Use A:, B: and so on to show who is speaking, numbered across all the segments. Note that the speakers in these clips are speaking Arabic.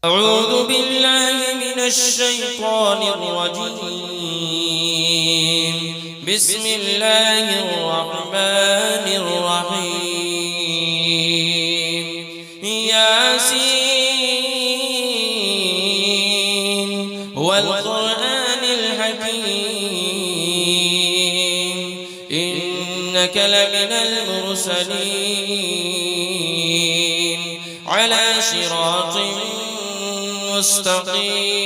A: أعوذ بالله من الشيطان الرجيم. بسم الله الرحمن الرحيم. ياسين والقرآن الحكيم إنك لمن المرسلين على صراط مستقيم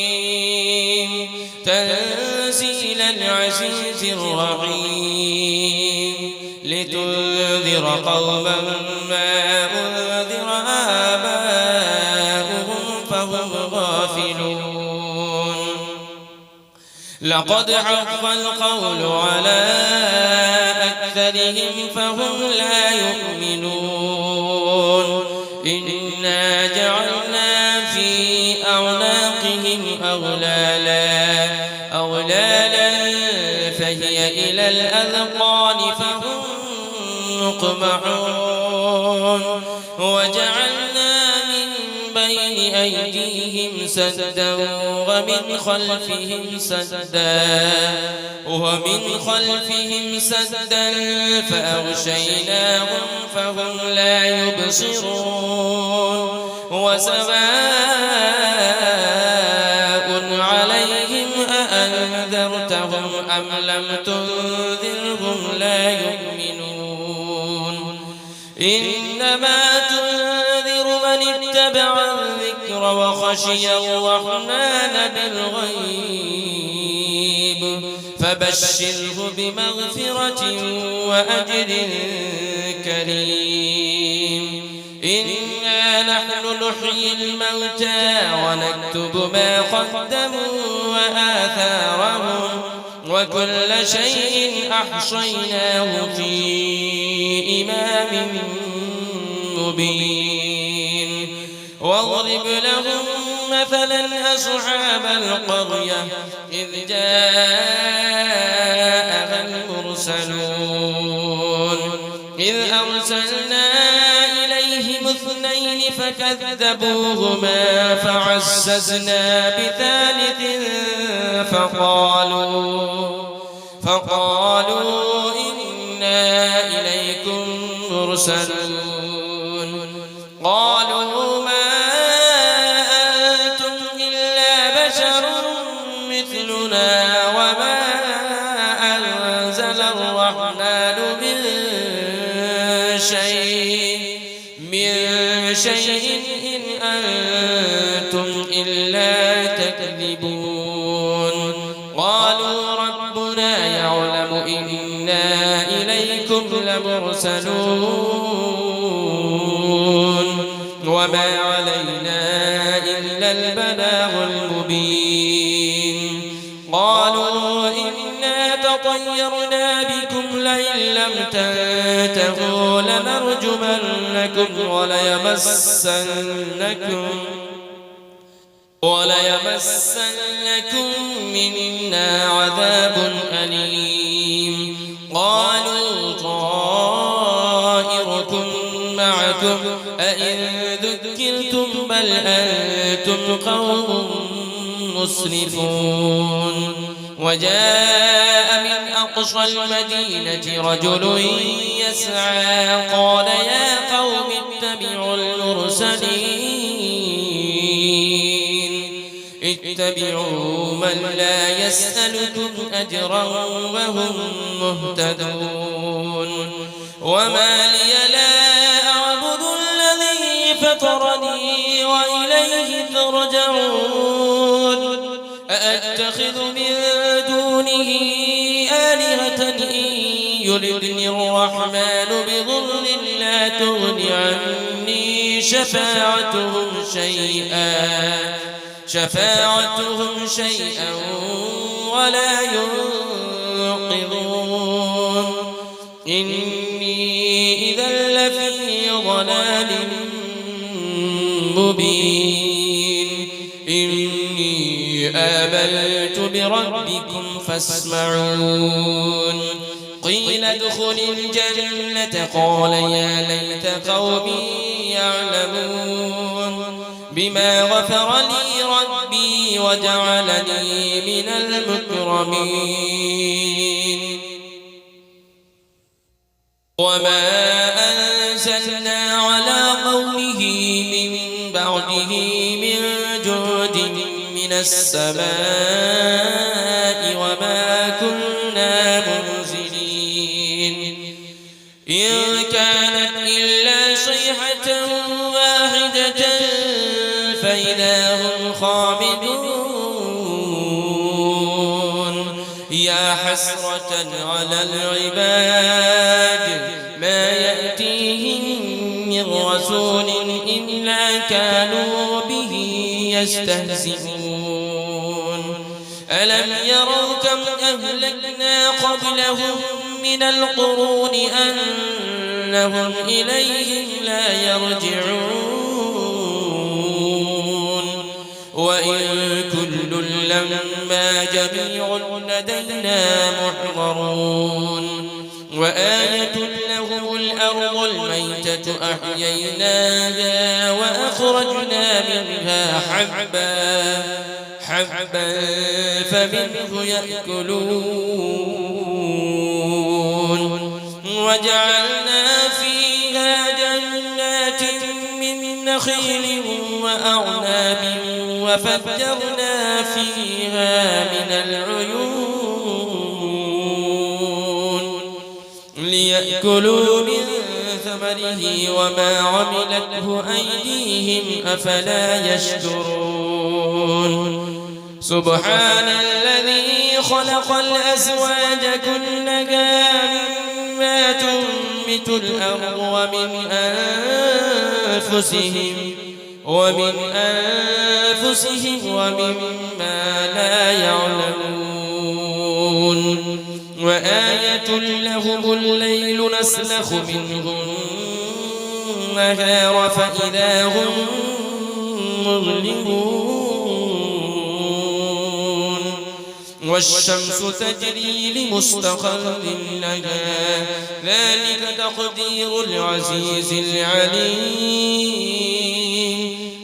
A: تنزيل العزيز الرحيم لتنذر قوما ما أنذر آباؤهم فهم غافلون. لقد حق القول على أكثرهم فهم لا يؤمنون. إنا جعلنا في أعناقهم أغلالا فهي إلى الأذقان فهم مقمحون. وجعلنا من بين أيديهم سدا ومن خلفهم سدا فأغشيناهم فهم لا يبصرون. وسواء عليهم أأنذرتهم أم لم تنذرهم لا يؤمنون. إنما تنذر من اتبع الذكر وخشي الرحمن بالغيب فبشره بمغفرة وأجر كريم. إنا نحن نحيي الموتى ونكتب ما قدموا وآثارهم وكل شيء أحصيناه في إمام مبين. واضرب لهم مثلا أصحاب القرية إذ جاءها المرسلون إذ أرسلنا إليهم اثنين فكذبوهما فعززنا بثالث فقالوا إنا إليكم مرسلون. قالوا ما أنتم إلا بشر مثلنا وما أنزل الرحمن من شيء إن أنتم إلا تكذبون. قالوا ربنا يعلم إنا إليكم لمرسلون وما علينا إلا البلاغ المبين. قالوا إنا تطيرنا بكم لئن لم تنتهوا لنرجمنكم وليمسنكم منا عذاب أليم. قالوا طائركم معكم أئن ذكرتم بل أنتم قوم مسرفون. وجاء من أقصى المدينة رجل يسعى قال يا قوم اتبعوا من لا يسألكم أجرا وهم مهتدون. وما لي لا أعبد الذي فطرني وإليه ترجعون. أأتخذ من دونه آلهة إن يردني الرحمن بضر لا تغن عني شفاعتهم شيئا ولا ينقذون. إني إذا لفي ضلال مبين. إني آمنت بربكم فاسمعون. قيل ادخل الجنة قال يا ليت قومي يعلمون. بما غفر لي ربي وجعلني من المكرمين وما أنزلنا على قومه من بعده من جود من السماء وما كنا منزلين إن كانت إلا صيحة واحدة فإذا هم خامدون يا حسرة على العباد ما يأتيهم من رسول إلا كانوا به يستهزئون ألم يروا كم أهلكنا قبلهم من القرون أنهم إليهم لا يرجعون وإن كل لما جميع لدينا محضرون وآية لهم الأرض الميتة أحييناها وأخرجنا منها حبا فمنه يأكلون وجعلنا فيها جنات من نخيل وأعناب وفجرنا فيها من العيون ليأكلوا من ثمره وما عملته أيديهم أفلا يشكرون سبحان الذي خلق الأزواج كلها مما تنبت الأرض ومن أنفسهم ومما لا يعلمون وآية لهم الليل نسلخ منه النهار فإذا هم مظلمون والشمس تجري لمستقر لها ذلك تقدير العزيز العليم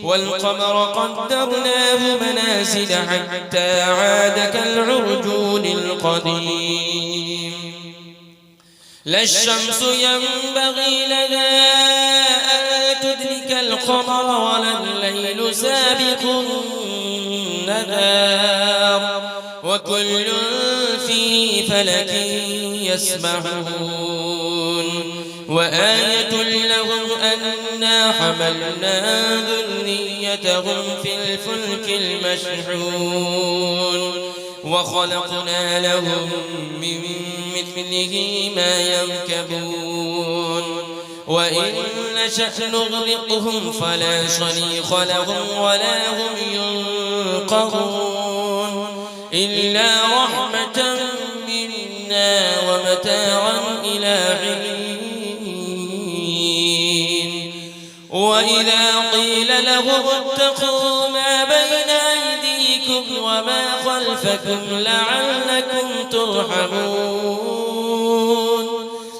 A: والقمر قدرناه منازل حتى عاد كالعرجون القديم لا الشمس ينبغي لها أن تدرك القمر ولا الليل سابق النهار وكل في فلك يسبحون وآية لهم أنا حملنا ذريتهم في الفلك المشحون وخلقنا لهم من مثله ما يركبون وإن نشأ نغرقهم فلا صريخ لهم ولا هم ينقذون إلا رحمة منا ومتاعا إلى حين وإذا قيل لهم اتقوا ما بين أيديكم وما خلفكم لعلكم ترحمون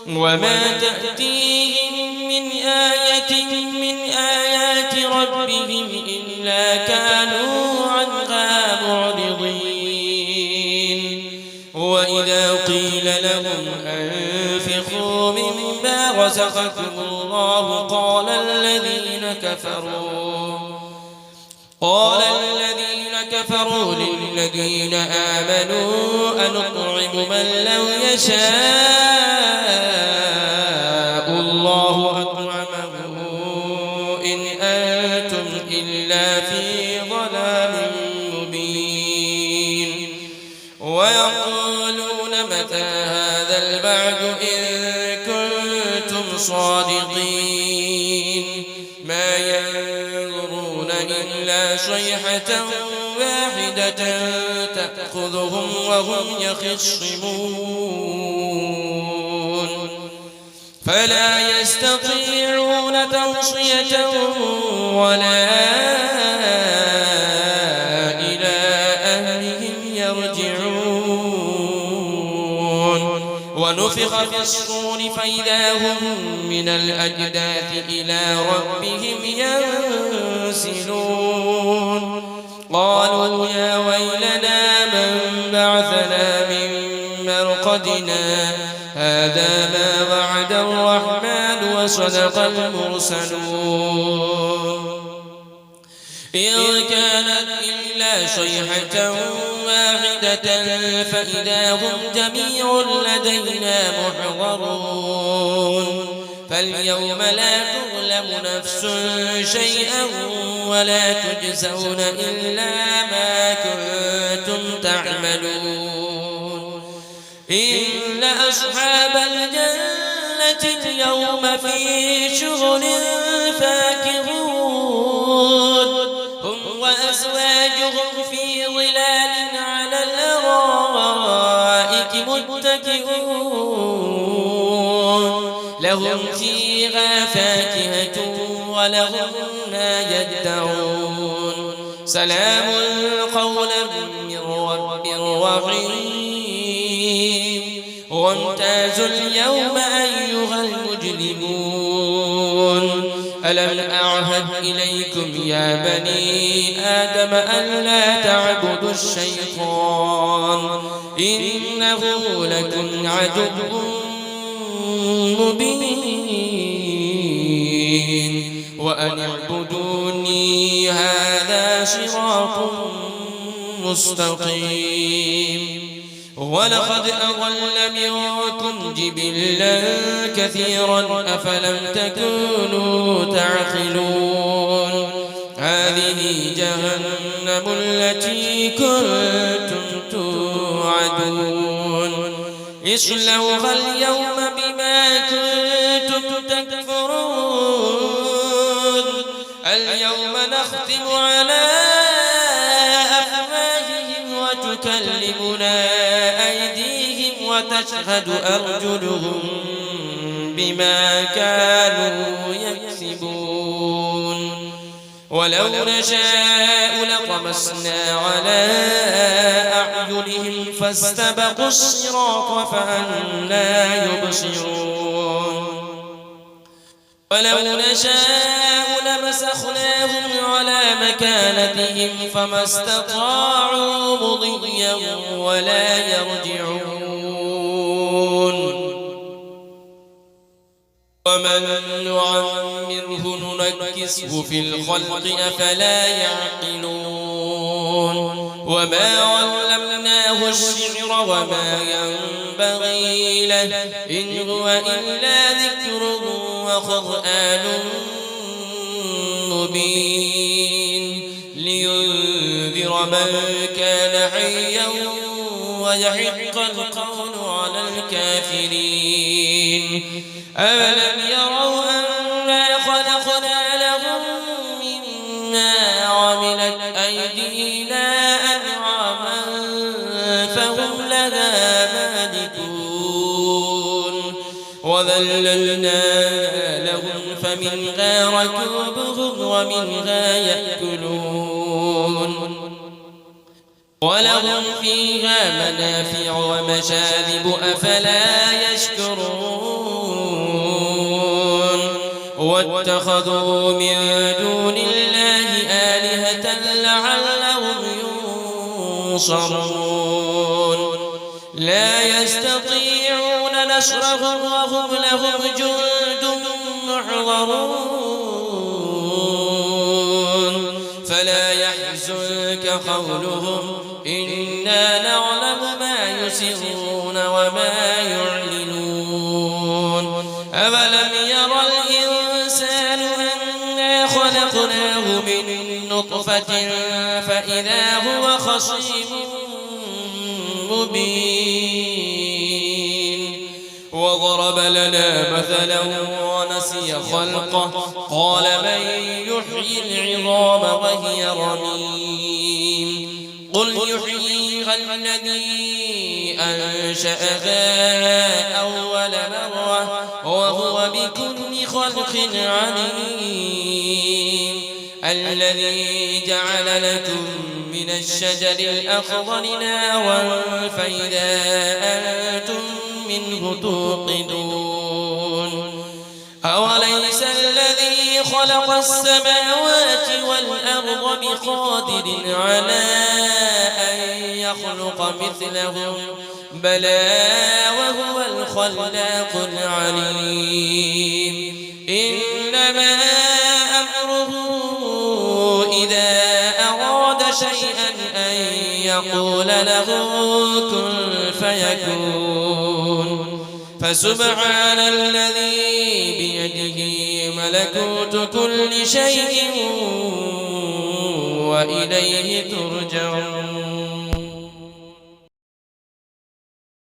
A: وما تأتيهم من آية من آيات ربهم إلا كانوا عنها معرضين وإذا قيل لهم أنفقوا مما رزقكم الله قال الذين كفروا للذين آمنوا أنطعم من لو يشاء الله أطعمه إن أنتم إلا في ضلال مبين ويقولون متى هذا البعد إن كنتم صادقين ما ينظرون إلا صيحة واحدة تأخذهم وهم يخصمون فلا يستطيعون توصية ولا إلى أهلهم يرجعون ونفخ في الصور فإذا هم من الأجداث إلى ربهم ينسلون قالوا يا ويلنا من بعثنا من مرقدنا هذا ما وعد الرحمن وصدق المرسلون إن كانت إلا صيحة واحدة فإذا هم جميع لدينا محضرون فاليوم لا تظلم نفس شيئا ولا تجزون إلا ما كنتم تعملون إن أصحاب الجنة اليوم في شغل فاكهون هم وأزواجهم في ظلال على الأرائك متكئون لهم فيها فاكهة ولهم ما يدعون سلام قولا من رب رحيم وامتازوا اليوم أيها المجرمون ألم أعهد إليكم يا بني آدم ألا تعبدوا الشيطان إنه لكم عدو مبين وأن اعبدوني هذا صراط مستقيم ولقد أضل منكم جبلا كثيرا أفلم تكونوا تعقلون هذه جهنم التي كنتم توعدون اصلوها اليوم بما كنتم تكفرون اليوم نختم على أفواههم وتكلمنا أيديهم وتشهد أرجلهم بما كانوا يكسبون ولو نشاء لطمسنا على أعينهم فاستبقوا الصراط فأنى يبصرون ولو نشاء لمسخناهم على مكانتهم فما استطاعوا مضيا ولا يرجعون ومن نعمره ننكسه في الخلق أفلا يعقلون وما علمناه الشعر وما ينبغي له إن هو إلا ذكر وقرآن مبين لينذر من كان حيا ويحق القول على الكافرين أولم يروا أنا خلقنا لهم مما عملت أيدينا أنعاما فهم لها مالكون وذللنا لهم فمنها ركوبهم ومنها يأكلون ولهم فيها منافع ومشارب أفلا يشكرون واتخذوا من دون الله آلهة لعلهم ينصرون لا يستطيعون نصرهم وهم لهم جند محضرون فلا يحزنك قولهم إنا نعلم ما يسرون وما يعلنون أولم يرى الإنسان أنا خلقناه من نطفة فإذا هو خصيم مبين وضرب لنا مثلا ونسي خلقه قال من يحيي العظام وهي رميم قل يحييها الذي أنشأها أول مرة وهو بكل خلق عليم الذي جعل لكم من الشجر الأخضر نارا فإذا أنتم منه توقدون أوليس الذي خلق السماوات والأرض بقادر على أن يخلق مثلهم بلى وهو الخلاق العليم إنما أمره إذا أراد شيئا أن يقول له كن فيكون فسبحان الذي بيده ملكوت كل شيء وإليه ترجعون